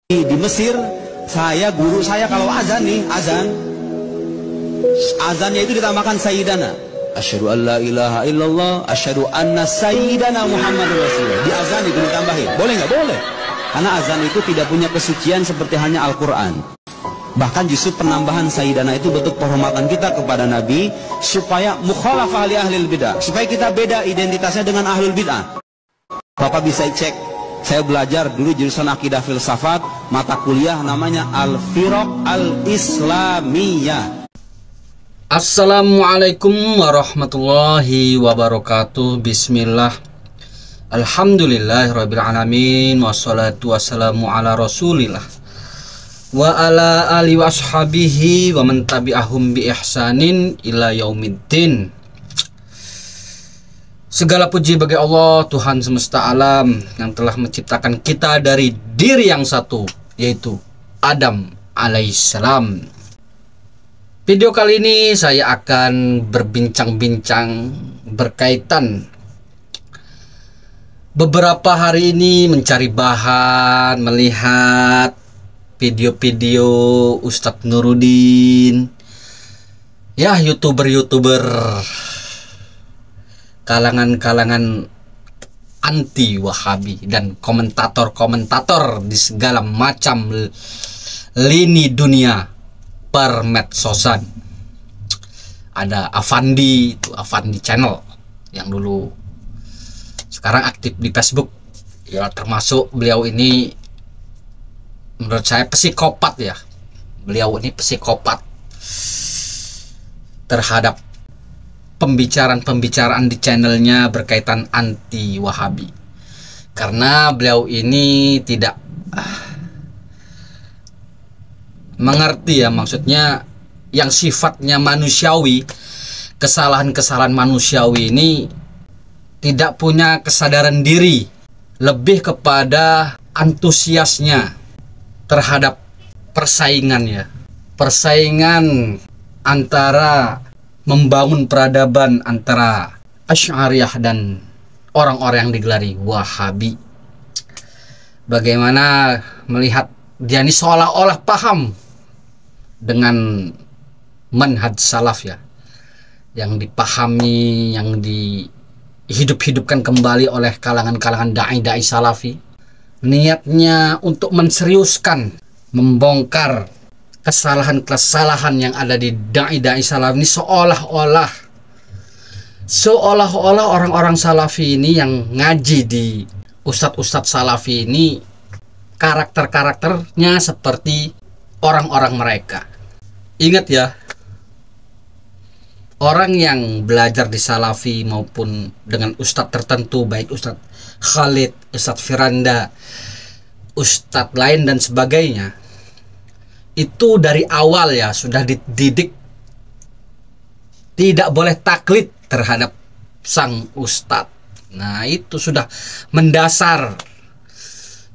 Di Mesir, guru saya kalau azan nih, azannya itu ditambahkan sayyidana. Asyhadu an la ilaha illallah, asyhadu anna sayyidana Muhammadur Rasulullah. Di azan itu ditambahin. Boleh nggak? Boleh. Karena azan itu tidak punya kesucian seperti hanya Al-Quran. Bahkan justru penambahan sayyidana itu bentuk penghormatan kita kepada Nabi, supaya mukhalafah li ahlil bid'ah, supaya kita beda identitasnya dengan ahlul bid'ah. Bapak bisa cek, saya belajar dulu jurusan akidah filsafat, mata kuliah namanya Al-Firaq Al-Islamiyah. Assalamualaikum warahmatullahi wabarakatuh. Bismillah, alhamdulillahirrabbilalamin, wassalatu wassalamu ala rasulillah wa ala alihi wa ashabihi wa man tabi'ahum bi ihsanin ila yaumiddin. Segala puji bagi Allah, Tuhan semesta alam, yang telah menciptakan kita dari diri yang satu, yaitu Adam alaihissalam. Video kali ini saya akan berbincang-bincang berkaitan beberapa hari ini mencari bahan, melihat video-video Ustadz Nuruddin, ya youtuber kalangan-kalangan anti Wahabi dan komentator-komentator di segala macam lini dunia permedsosan. Ada Afandi, itu Afandi Channel yang dulu sekarang aktif di Facebook. Ya, termasuk beliau ini menurut saya psikopat ya. Beliau ini psikopat terhadap pembicaraan di channelnya berkaitan anti Wahabi, karena beliau ini tidak mengerti ya, maksudnya yang sifatnya manusiawi, kesalahan-kesalahan manusiawi ini tidak punya kesadaran diri, lebih kepada antusiasnya terhadap persaingan antara membangun peradaban antara Asy'ariyah dan orang-orang yang digelari Wahabi. Bagaimana melihat dia ini seolah-olah paham dengan manhaj salaf ya, yang dipahami, yang dihidup-hidupkan kembali oleh kalangan-kalangan dai-dai salafi. Niatnya untuk menseriuskan, membongkar kesalahan-kesalahan yang ada di dai-dai salaf ini, seolah-olah orang-orang salafi ini yang ngaji di ustadz-ustadz salafi ini karakter-karakternya seperti orang-orang mereka. Ingat ya, orang yang belajar di salafi maupun dengan ustadz tertentu, baik ustadz Khalid, ustadz Firanda, ustadz lain dan sebagainya, itu dari awal ya sudah dididik tidak boleh taklid terhadap sang ustadz. Nah, itu sudah mendasar.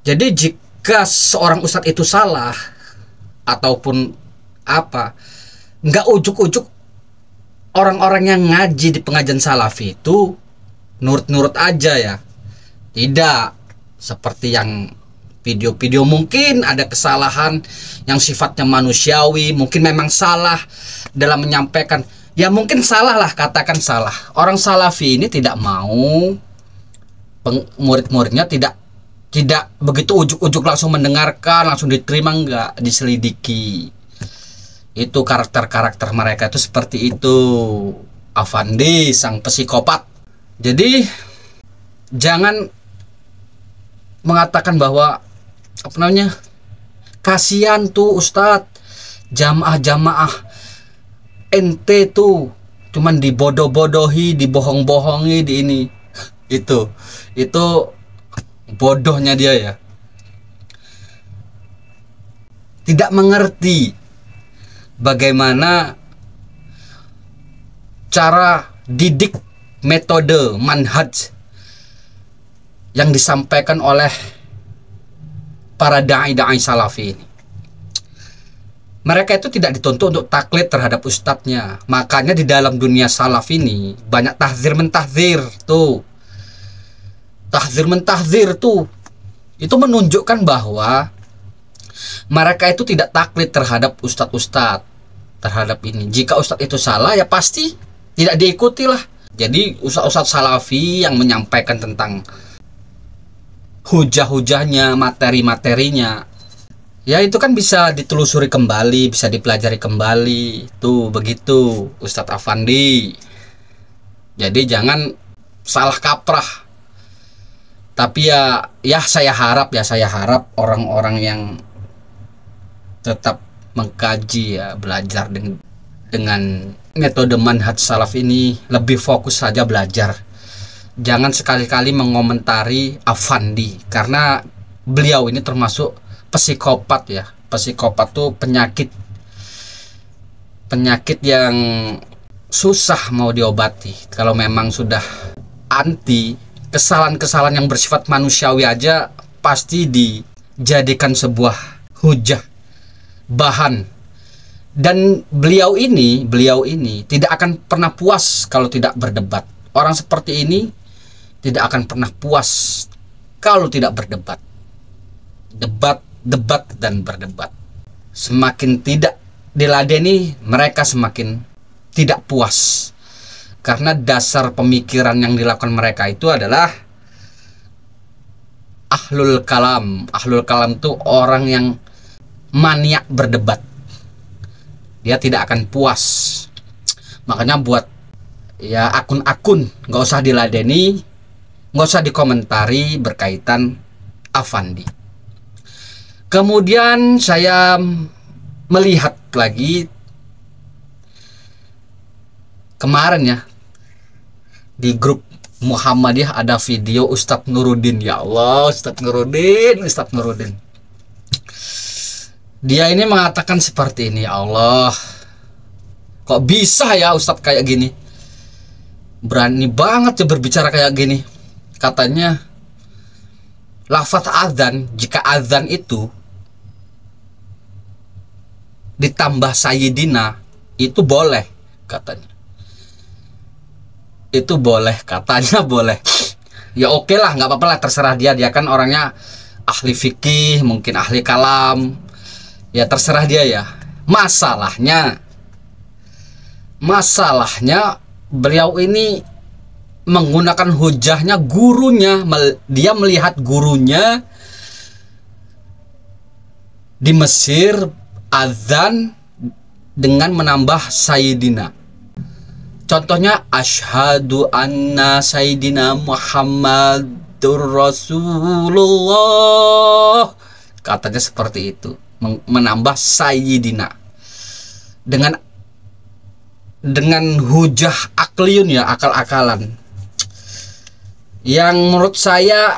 Jadi jika seorang ustadz itu salah ataupun apa, nggak ujuk-ujuk orang-orang yang ngaji di pengajian salafi itu nurut-nurut aja ya. Tidak seperti yang video-video, mungkin ada kesalahan yang sifatnya manusiawi, mungkin memang salah dalam menyampaikan, ya mungkin salah lah, katakan salah. Orang salafi ini tidak mau murid-muridnya tidak begitu ujuk-ujuk langsung mendengarkan, langsung diterima, enggak, diselidiki. Itu karakter-karakter mereka itu seperti itu. Afandi sang psikopat. Jadi jangan mengatakan bahwa apa namanya, kasihan tuh Ustadz, jamaah-jamaah ente tuh cuman dibodoh-bodohi, dibohong-bohongi di ini. Itu bodohnya dia ya, tidak mengerti bagaimana cara didik, metode, manhaj yang disampaikan oleh para dai-dai salafi ini. Mereka itu tidak dituntut untuk taklid terhadap ustadznya. Makanya di dalam dunia salaf ini banyak tahzir-mentahzir tuh. Tahzir-mentahzir tuh itu menunjukkan bahwa Mereka itu tidak taklid terhadap ustadz-ustadz terhadap ini. Jika ustadz itu salah, ya pasti tidak diikuti lah. Jadi ustadz-ustadz salafi yang menyampaikan tentang hujah-hujahnya, materi-materinya, ya itu kan bisa ditelusuri kembali, bisa dipelajari kembali. Tuh begitu Ustadz Afandi. Jadi jangan salah kaprah. Tapi ya saya harap orang-orang yang tetap mengkaji, ya belajar dengan metode manhaj salaf ini lebih fokus saja belajar. Jangan sekali-kali mengomentari Afandi, karena beliau ini termasuk psikopat ya. Psikopat tuh penyakit yang susah mau diobati. Kalau memang sudah anti, kesalahan-kesalahan yang bersifat manusiawi aja pasti dijadikan sebuah hujah, bahan. Dan beliau ini tidak akan pernah puas kalau tidak berdebat. Orang seperti ini tidak akan pernah puas kalau tidak berdebat. Debat dan berdebat. Semakin tidak diladeni, mereka semakin tidak puas. Karena dasar pemikiran yang dilakukan mereka itu adalah ahlul kalam. Ahlul kalam itu orang yang maniak berdebat. Dia tidak akan puas. Makanya buat ya akun-akun nggak usah diladeni, nggak usah dikomentari berkaitan Afandi. Kemudian saya melihat lagi kemarin ya di grup Muhammadiyah ada video Ustadz Nuruddin. Ya Allah, Ustadz Nuruddin. Dia ini mengatakan seperti ini, ya Allah, kok bisa ya Ustadz kayak gini? Berani banget ya berbicara kayak gini. Katanya lafaz azan, jika azan itu ditambah sayyidina itu boleh katanya. Itu boleh, katanya boleh. Ya oke lah, nggak apa-apa lah, terserah dia. Dia kan orangnya ahli fikih, mungkin ahli kalam. Ya terserah dia ya. Masalahnya beliau ini menggunakan hujahnya gurunya. Dia melihat gurunya di Mesir azan dengan menambah sayyidina. Contohnya asyhadu anna sayyidina Muhammadur Rasulullah. Katanya seperti itu, menambah sayyidina dengan hujah akliyun ya, akal-akalan, yang menurut saya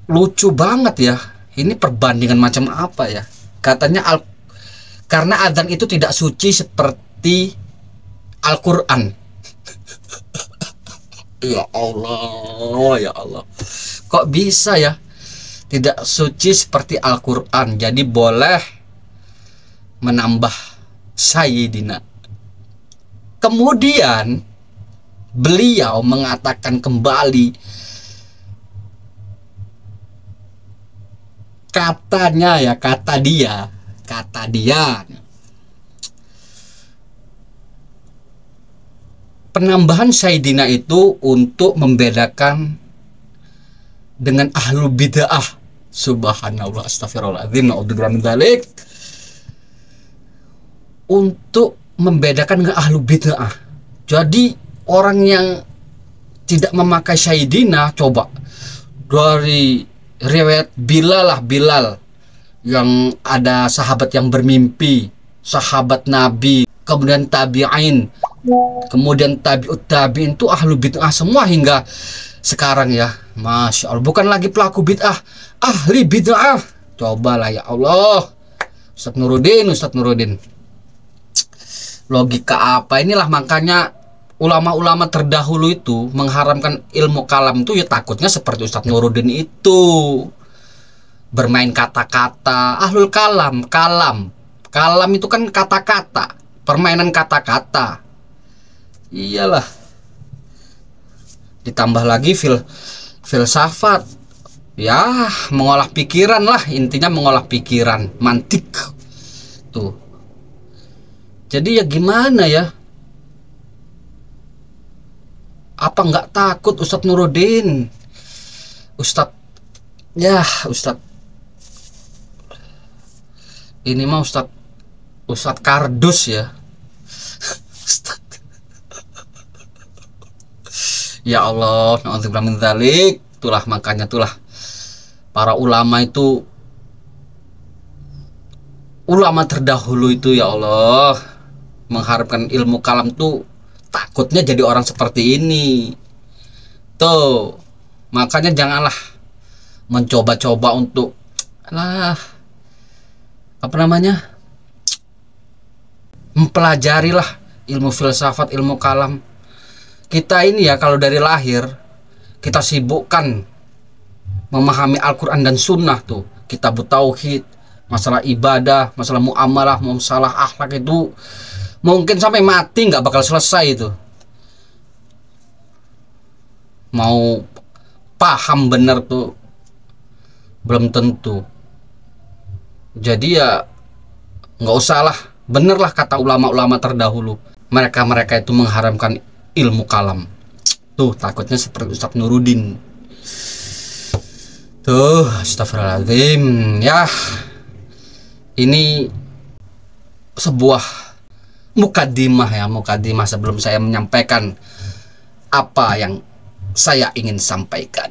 lucu banget ya. Ini perbandingan macam apa ya? Katanya karena adzan itu tidak suci seperti Al-Quran. Ya Allah, kok bisa ya tidak suci seperti Al-Quran, jadi boleh menambah sayyidina. Kemudian beliau mengatakan kembali, katanya ya, kata dia penambahan sayyidina itu untuk membedakan dengan ahlul bid'ah. Subhanallah, astagfirullahaladzim, na'udzubillah min dzalik. Untuk membedakan dengan ahlul bid'ah. Jadi orang yang tidak memakai sayyidina, coba dari riwayat Bilal yang ada sahabat yang bermimpi, sahabat Nabi, kemudian tabi'in, kemudian tabi'ut tabi'in, itu ahlu bid'ah semua hingga sekarang ya. Masya Allah, bukan lagi pelaku bid'ah, ahli bid'ah. Cobalah ya Allah, Ustadz Nuruddin. Logika apa inilah, makanya ulama-ulama terdahulu itu mengharamkan ilmu kalam itu ya takutnya seperti Ustadz Nuruddin itu, bermain kata-kata. Ahlul kalam itu kan kata-kata, permainan kata-kata. Iyalah, ditambah lagi filsafat, ya mengolah pikiran lah, intinya mengolah pikiran, mantik tuh. Jadi ya gimana ya, apa nggak takut Ustadz Nuruddin? Ustadz, ya Ustadz ini mah Ustadz kardus ya. Ustadz. Ya Allah, na'udzubillah min dzalik. Itulah makanya itulah para ulama itu, ulama terdahulu itu ya Allah, mengharapkan ilmu kalam tuh takutnya jadi orang seperti ini. Tuh, makanya janganlah mencoba-coba untuk apa namanya, mempelajarilah ilmu filsafat, ilmu kalam. Kita ini ya kalau dari lahir kita sibukkan memahami Al-Quran dan Sunnah tuh, kitab tauhid, masalah ibadah, masalah muamalah, masalah akhlak itu mungkin sampai mati nggak bakal selesai itu. Mau paham bener tuh belum tentu. Jadi ya nggak usah lah, bener lah kata ulama-ulama terdahulu, mereka itu mengharamkan ilmu kalam. Tuh takutnya seperti Ustadz Nuruddin. Tuh, astagfirullahaladzim. Ya, ini sebuah mukadimah ya, mukadimah sebelum saya menyampaikan apa yang saya ingin sampaikan.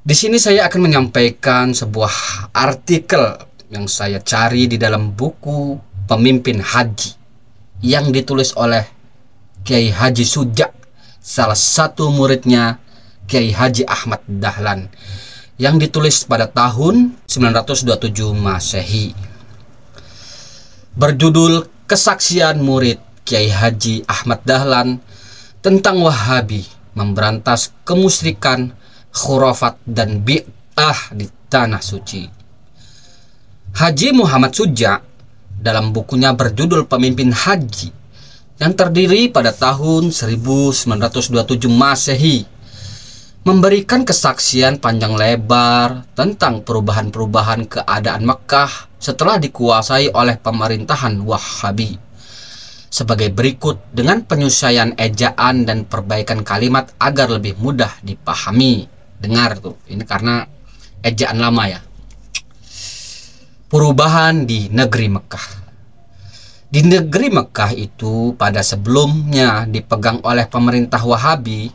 Di sini saya akan menyampaikan sebuah artikel yang saya cari di dalam buku Pemimpin Haji yang ditulis oleh Kiai Haji Suja, salah satu muridnya Kiai Haji Ahmad Dahlan, yang ditulis pada tahun 927 Masehi, berjudul Kesaksian Murid Kiai Haji Ahmad Dahlan tentang Wahabi memberantas kemusyrikan, khurafat dan bid'ah di tanah suci. Haji Muhammad Suja dalam bukunya berjudul Pemimpin Haji yang terdiri pada tahun 1927 Masehi memberikan kesaksian panjang lebar tentang perubahan-perubahan keadaan Mekah setelah dikuasai oleh pemerintahan Wahabi. Sebagai berikut dengan penyusuaian ejaan dan perbaikan kalimat agar lebih mudah dipahami. Dengar tuh, ini karena ejaan lama ya. Perubahan di negeri Mekah. Di negeri Mekah itu pada sebelumnya dipegang oleh pemerintah Wahabi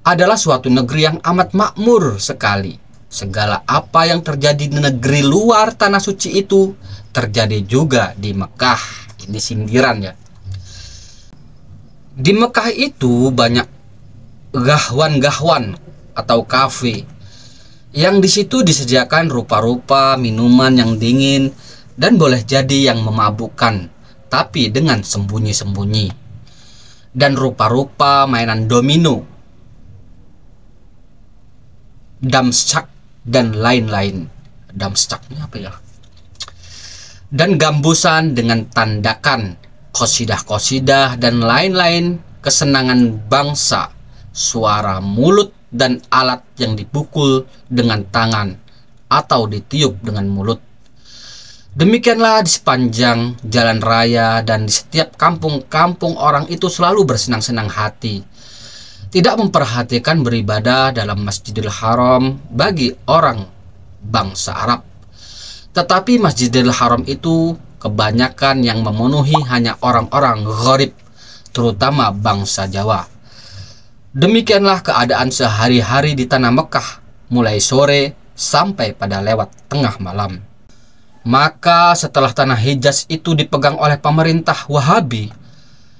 adalah suatu negeri yang amat makmur sekali. Segala apa yang terjadi di negeri luar tanah suci itu terjadi juga di Mekah. Ini sindiran ya. Di Mekah itu banyak gahwan-gahwan atau kafe yang di situ disediakan rupa-rupa minuman yang dingin dan boleh jadi yang memabukkan, tapi dengan sembunyi-sembunyi, dan rupa-rupa mainan domino, damsak dan lain-lain. Damsaknya apa ya? Dan gambusan dengan tandakan, qasidah-qasidah dan lain-lain kesenangan bangsa, suara mulut dan alat yang dipukul dengan tangan atau ditiup dengan mulut. Demikianlah di sepanjang jalan raya dan di setiap kampung-kampung orang itu selalu bersenang-senang hati, tidak memperhatikan beribadah dalam Masjidil Haram bagi orang bangsa Arab. Tetapi Masjidil Haram itu kebanyakan yang memenuhi hanya orang-orang gharib, terutama bangsa Jawa. Demikianlah keadaan sehari-hari di tanah Mekah, mulai sore sampai pada lewat tengah malam. Maka setelah tanah Hijaz itu dipegang oleh pemerintah Wahabi,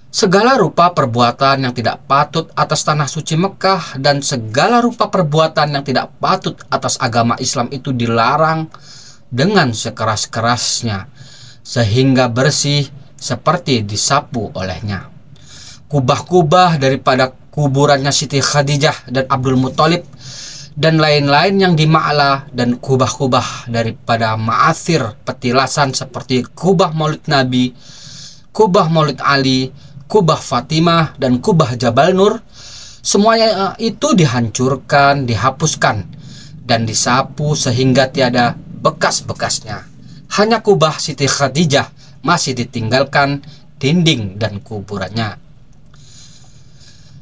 segala rupa perbuatan yang tidak patut atas tanah suci Mekah dan segala rupa perbuatan yang tidak patut atas agama Islam itu dilarang dengan sekeras-kerasnya, sehingga bersih seperti disapu olehnya. Kubah-kubah daripada kuburannya Siti Khadijah dan Abdul Muthalib dan lain-lain yang di Ma'la, dan kubah-kubah daripada ma'athir petilasan seperti kubah Maulid Nabi, kubah Maulid Ali, kubah Fatimah dan kubah Jabal Nur, semuanya itu dihancurkan, dihapuskan dan disapu sehingga tiada bekas-bekasnya. Hanya kubah Siti Khadijah masih ditinggalkan dinding dan kuburannya.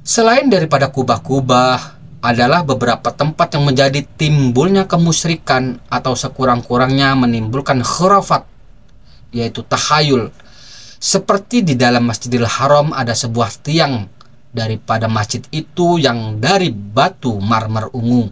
Selain daripada kubah-kubah, adalah beberapa tempat yang menjadi timbulnya kemusyrikan atau sekurang-kurangnya menimbulkan khurafat, yaitu tahayul. Seperti di dalam Masjidil Haram ada sebuah tiang daripada masjid itu yang dari batu marmer ungu,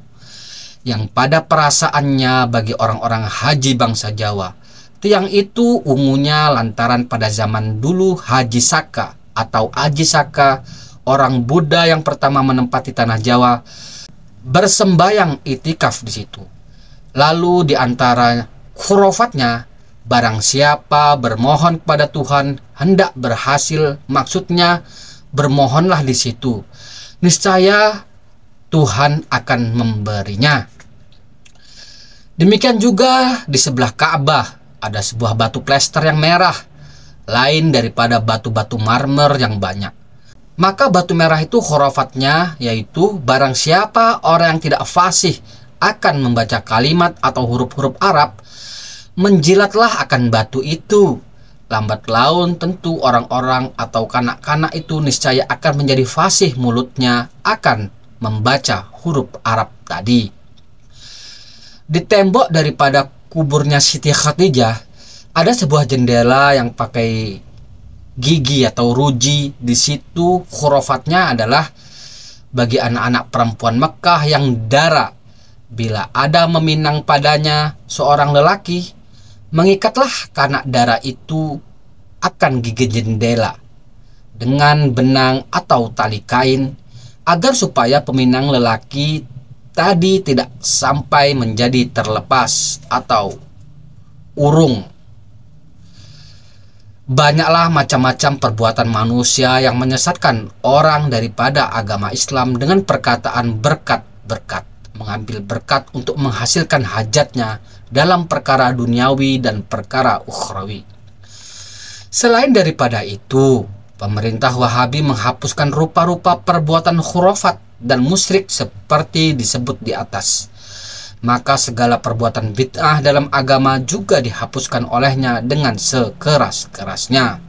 yang pada perasaannya bagi orang-orang haji bangsa Jawa, tiang itu ungunya lantaran pada zaman dulu Haji Saka atau Aji Saka, orang Buddha yang pertama menempati tanah Jawa, bersembayang itikaf di situ. Lalu di antara khurafatnya, barang siapa bermohon kepada Tuhan hendak berhasil, maksudnya bermohonlah di situ, niscaya Tuhan akan memberinya. Demikian juga di sebelah Ka'bah ada sebuah batu plester yang merah, lain daripada batu-batu marmer yang banyak. Maka batu merah itu khurafatnya, yaitu barang siapa orang yang tidak fasih akan membaca kalimat atau huruf-huruf Arab, menjilatlah akan batu itu. Lambat laun tentu orang-orang atau kanak-kanak itu niscaya akan menjadi fasih mulutnya akan membaca huruf Arab tadi. Di tembok daripada kuburnya Siti Khadijah ada sebuah jendela yang pakai gigi atau ruji. Di situ khurafatnya adalah bagi anak-anak perempuan Mekah yang dara, bila ada meminang padanya seorang lelaki, mengikatlah kanak dara itu akan gigi jendela dengan benang atau tali kain, agar supaya peminang lelaki tadi tidak sampai menjadi terlepas atau urung. Banyaklah macam-macam perbuatan manusia yang menyesatkan orang daripada agama Islam dengan perkataan berkat-berkat, mengambil berkat untuk menghasilkan hajatnya dalam perkara duniawi dan perkara ukhrawi. Selain daripada itu, pemerintah Wahabi menghapuskan rupa-rupa perbuatan khurafat dan musyrik seperti disebut di atas. Maka segala perbuatan bid'ah dalam agama juga dihapuskan olehnya dengan sekeras-kerasnya.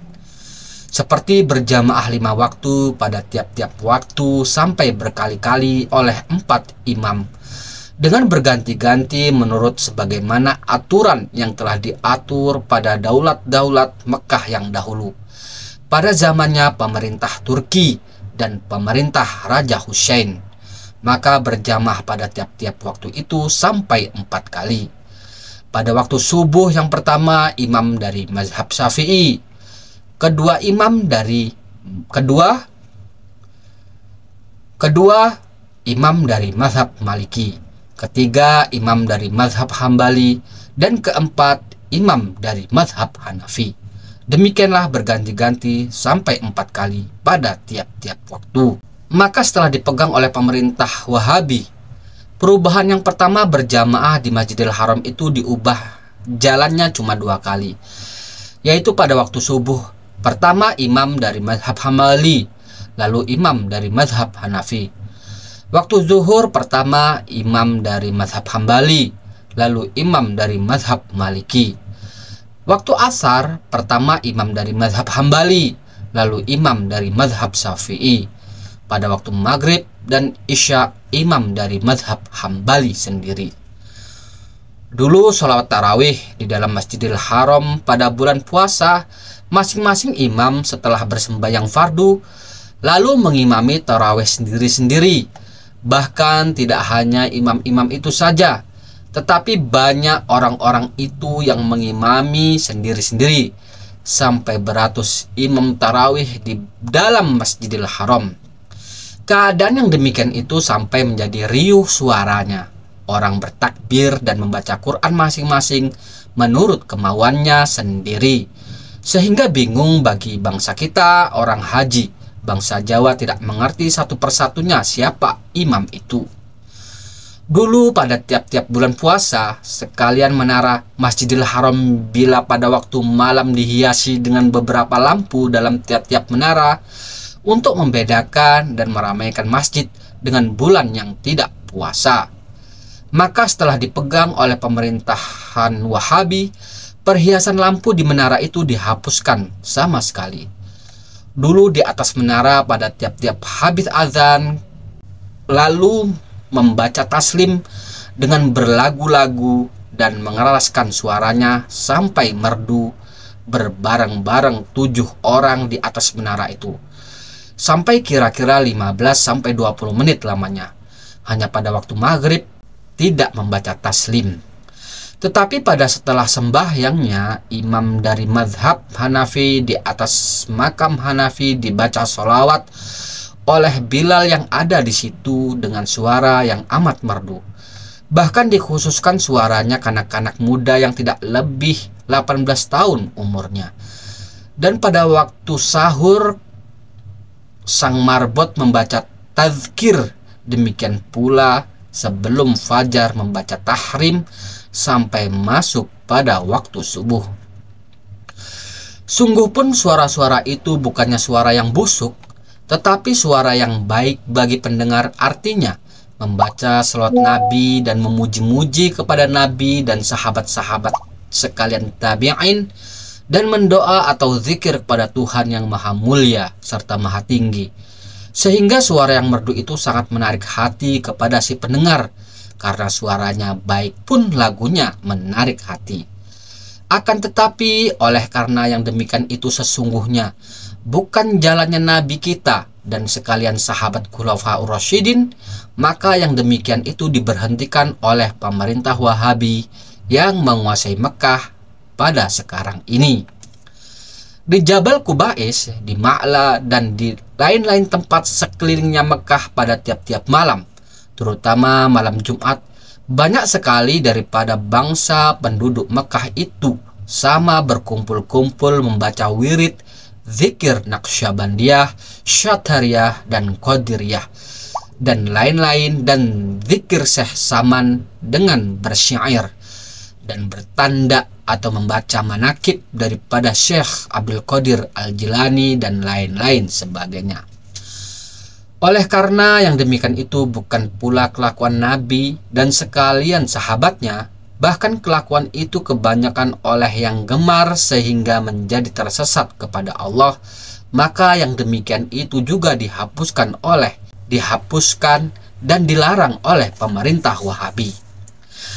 Seperti berjamaah 5 waktu pada tiap-tiap waktu sampai berkali-kali oleh 4 imam, dengan berganti-ganti menurut sebagaimana aturan yang telah diatur pada daulat-daulat Mekah yang dahulu, pada zamannya pemerintah Turki dan pemerintah Raja Hussein. Maka berjamaah pada tiap-tiap waktu itu sampai 4 kali. Pada waktu subuh yang pertama imam dari mazhab Syafi'i, kedua imam dari mazhab Maliki, ketiga imam dari mazhab Hambali, dan keempat imam dari mazhab Hanafi. Demikianlah berganti-ganti sampai 4 kali pada tiap-tiap waktu. Maka setelah dipegang oleh pemerintah Wahabi, perubahan yang pertama berjamaah di Masjidil Haram itu diubah jalannya cuma 2 kali, yaitu pada waktu subuh pertama imam dari mazhab Hambali, lalu imam dari mazhab Hanafi. Waktu zuhur pertama imam dari mazhab Hambali, lalu imam dari mazhab Maliki. Waktu asar pertama imam dari mazhab Hambali, lalu imam dari mazhab Syafi'i. Pada waktu maghrib dan isya imam dari mazhab Hambali sendiri. Dulu sholawat tarawih di dalam Masjidil Haram pada bulan puasa, masing-masing imam setelah bersembahyang fardu lalu mengimami tarawih sendiri-sendiri. Bahkan tidak hanya imam-imam itu saja, tetapi banyak orang-orang itu yang mengimami sendiri-sendiri, sampai beratus imam tarawih di dalam Masjidil Haram. Keadaan yang demikian itu sampai menjadi riuh suaranya. Orang bertakbir dan membaca Quran masing-masing menurut kemauannya sendiri. Sehingga bingung bagi bangsa kita, orang haji. Bangsa Jawa tidak mengerti satu persatunya siapa imam itu. Dulu pada tiap-tiap bulan puasa, sekalian menara Masjidil Haram bila pada waktu malam dihiasi dengan beberapa lampu dalam tiap-tiap menara, untuk membedakan dan meramaikan masjid dengan bulan yang tidak puasa. Maka setelah dipegang oleh pemerintahan Wahabi, perhiasan lampu di menara itu dihapuskan sama sekali. Dulu di atas menara pada tiap-tiap habis azan, lalu membaca taslim dengan berlagu-lagu dan mengeraskan suaranya sampai merdu berbareng-bareng 7 orang di atas menara itu. Sampai kira-kira 15-20 menit lamanya. Hanya pada waktu maghrib tidak membaca taslim. Tetapi pada setelah sembahyangnya, imam dari mazhab Hanafi di atas makam Hanafi dibaca sholawat oleh Bilal yang ada di situ dengan suara yang amat merdu. Bahkan dikhususkan suaranya kanak-kanak muda yang tidak lebih 18 tahun umurnya. Dan pada waktu sahur, sang marbot membaca tazkir, demikian pula sebelum fajar membaca tahrim sampai masuk pada waktu subuh. Sungguh pun suara-suara itu bukannya suara yang busuk, tetapi suara yang baik bagi pendengar, artinya membaca selawat Nabi dan memuji-muji kepada Nabi dan sahabat-sahabat sekalian tabi'in, dan mendoa atau zikir kepada Tuhan yang maha mulia serta maha tinggi. Sehingga suara yang merdu itu sangat menarik hati kepada si pendengar, karena suaranya baik pun lagunya menarik hati. Akan tetapi oleh karena yang demikian itu sesungguhnya bukan jalannya Nabi kita dan sekalian sahabat Khulafaur Rasyidin, maka yang demikian itu diberhentikan oleh pemerintah Wahabi yang menguasai Mekah pada sekarang ini. Di Jabal Qubais, di Ma'la, dan di lain-lain tempat sekelilingnya Mekah pada tiap-tiap malam, terutama malam Jumat, banyak sekali daripada bangsa penduduk Mekah itu sama berkumpul-kumpul membaca wirid, zikir Naqsyabandiyah, Syatariyah, dan Qadiriyah, dan lain-lain, dan zikir Syekh Saman dengan bersyair dan bertanda atau membaca manakib daripada Syekh Abdul Qadir Al-Jilani dan lain-lain sebagainya. Oleh karena yang demikian itu bukan pula kelakuan Nabi dan sekalian sahabatnya, bahkan kelakuan itu kebanyakan oleh yang gemar sehingga menjadi tersesat kepada Allah, maka yang demikian itu juga dihapuskan dan dilarang oleh pemerintah Wahabi.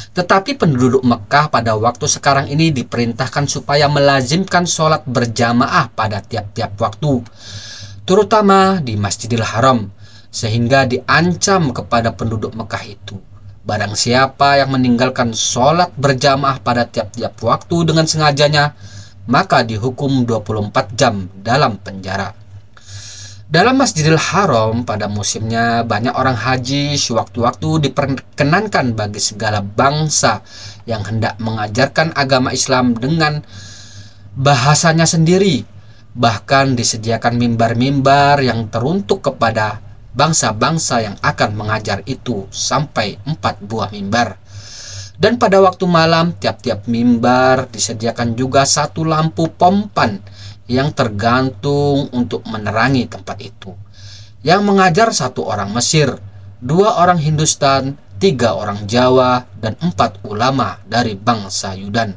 Tetapi penduduk Mekah pada waktu sekarang ini diperintahkan supaya melazimkan sholat berjamaah pada tiap-tiap waktu, terutama di Masjidil Haram, sehingga diancam kepada penduduk Mekah itu, barang siapa yang meninggalkan sholat berjamaah pada tiap-tiap waktu dengan sengajanya, maka dihukum 24 jam dalam penjara. Dalam Masjidil Haram pada musimnya, banyak orang haji sewaktu-waktu diperkenankan bagi segala bangsa yang hendak mengajarkan agama Islam dengan bahasanya sendiri. Bahkan disediakan mimbar-mimbar yang teruntuk kepada bangsa-bangsa yang akan mengajar itu, sampai 4 buah mimbar. Dan pada waktu malam, tiap-tiap mimbar disediakan juga 1 lampu pompan yang tergantung untuk menerangi tempat itu. Yang mengajar 1 orang Mesir, 2 orang Hindustan, 3 orang Jawa, dan 4 ulama dari bangsa Yudan.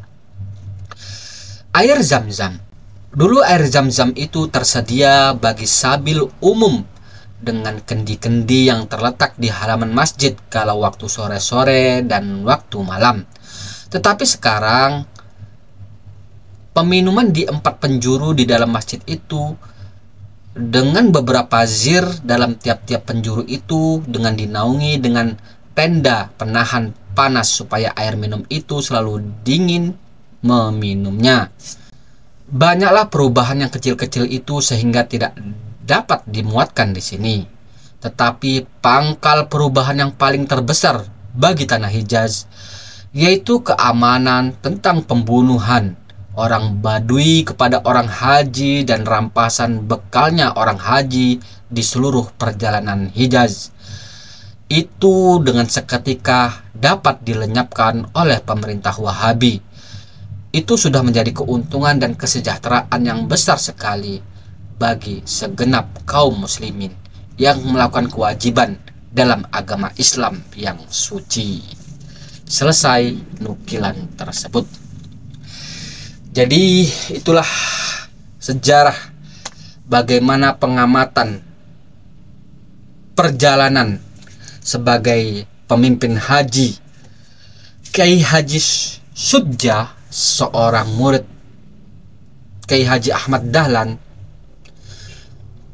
Air Zam-Zam. Dulu air Zam-Zam itu tersedia bagi sabil umum dengan kendi-kendi yang terletak di halaman masjid kalau waktu sore-sore dan waktu malam. Tetapi sekarang peminuman di 4 penjuru di dalam masjid itu dengan beberapa zir dalam tiap-tiap penjuru itu, dengan dinaungi dengan tenda penahan panas supaya air minum itu selalu dingin meminumnya. Banyaklah perubahan yang kecil-kecil itu sehingga tidak dapat dimuatkan di sini. Tetapi pangkal perubahan yang paling terbesar bagi tanah Hijaz yaitu keamanan tentang pembunuhan orang Badui kepada orang haji dan rampasan bekalnya orang haji di seluruh perjalanan Hijaz. Itu dengan seketika dapat dilenyapkan oleh pemerintah Wahabi. Itu sudah menjadi keuntungan dan kesejahteraan yang besar sekali bagi segenap kaum muslimin yang melakukan kewajiban dalam agama Islam yang suci. selesai nukilan tersebut. Jadi itulah sejarah bagaimana pengamatan perjalanan sebagai pemimpin haji Kiai Haji Sudja, seorang murid Kiai Haji Ahmad Dahlan,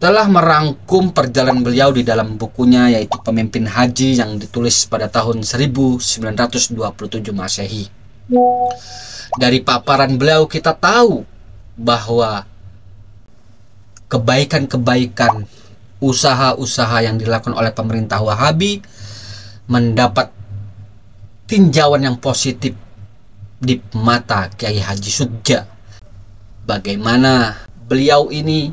telah merangkum perjalanan beliau di dalam bukunya yaitu Pemimpin Haji yang ditulis pada tahun 1927 Masehi. Dari paparan beliau kita tahu bahwa kebaikan-kebaikan, usaha-usaha yang dilakukan oleh pemerintah Wahabi mendapat tinjauan yang positif di mata Kiai Haji Sudja. Bagaimana beliau ini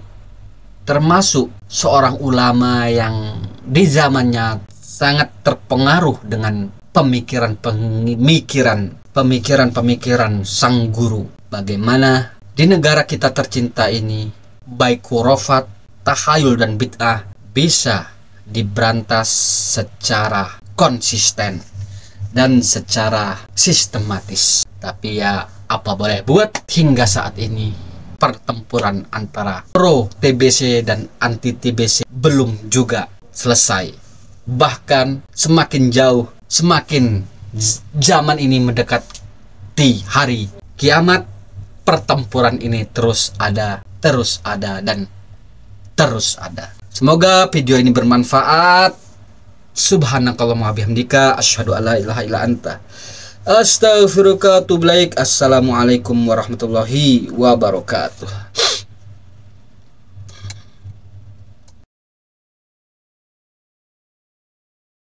termasuk seorang ulama yang di zamannya sangat terpengaruh dengan pemikiran sang guru. Bagaimana di negara kita tercinta ini baik khurafat, tahayul dan bid'ah bisa diberantas secara konsisten dan secara sistematis. Tapi ya apa boleh buat, hingga saat ini pertempuran antara pro TBC dan anti TBC belum juga selesai. Bahkan semakin jauh, semakin zaman ini mendekati hari kiamat, pertempuran ini terus ada dan terus ada. Semoga video ini bermanfaat. Subhanakallahumma wa bihamdika asyhadu alla ilaha illa anta astaghfiruka wa atubu ilaik. Assalamualaikum warahmatullahi wabarakatuh.